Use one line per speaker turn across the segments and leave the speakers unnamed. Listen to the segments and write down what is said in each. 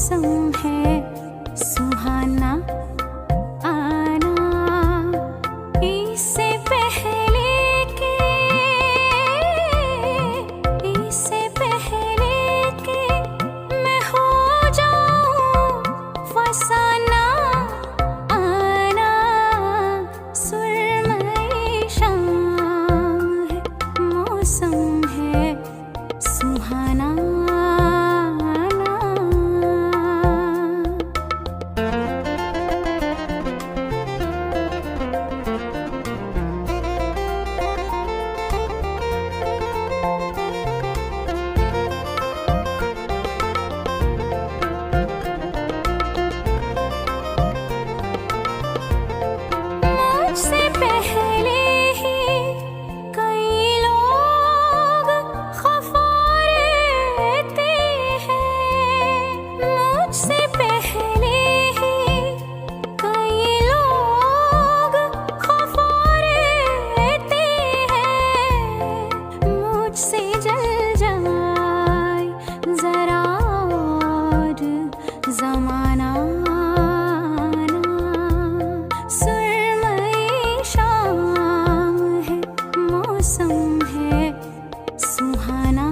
मौसम है सुहाना आना, इससे पहले के मैं हो जाऊं फसाना आना, सुरमई शाम है मौसम है सुहाना। मुझसे पहले ही कई लोग खफा रहते हैं, मुझसे पहले ही कई लोग खफा रहते हैं, मुझसे जल जाए जरा और ज़माना मौसम है सुहाना।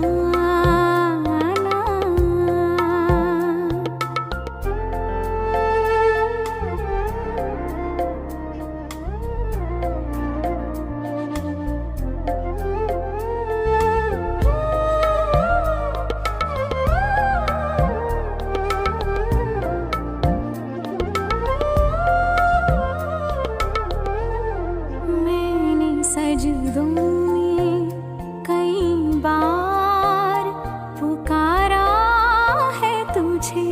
मैंने सजदों में कई बार पुकारा है तुझे,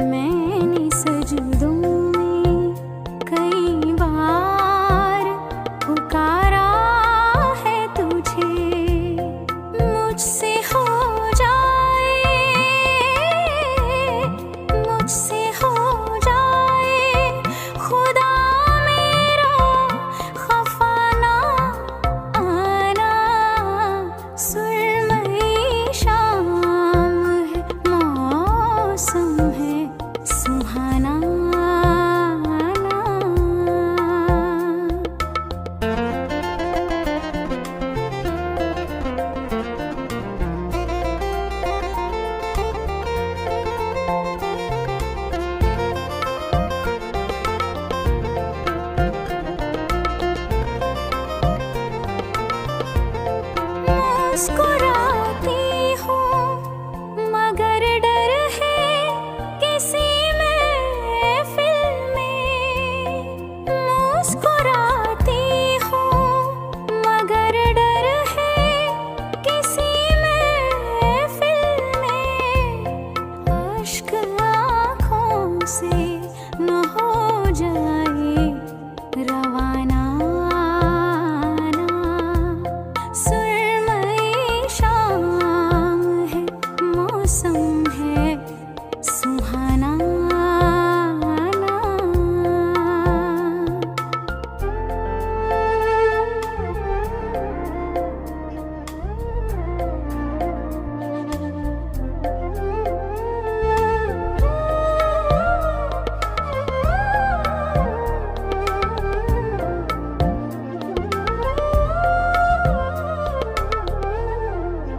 मैंने सजदों में कई बार पुकारा है तुझे, मुझसे हो जाए खुदा मेरा खफाना आना, सुरमई शाम है मौसम है सुहाना। मुस्कुराती हूँ मगर डर है किसी महफिल में, मुस्कुराती हूँ मगर डर है किसी महफिल में, अश्क आँखों से न हो जाए रवाना मौसम है सुहाना।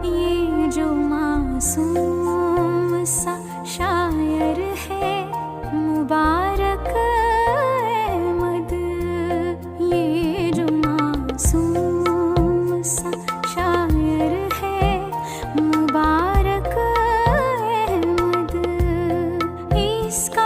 ये जो मासूम सा शायर है मुबारक अहमद, ये जो मासूम सा शायर है मुबारक अहमद, इसका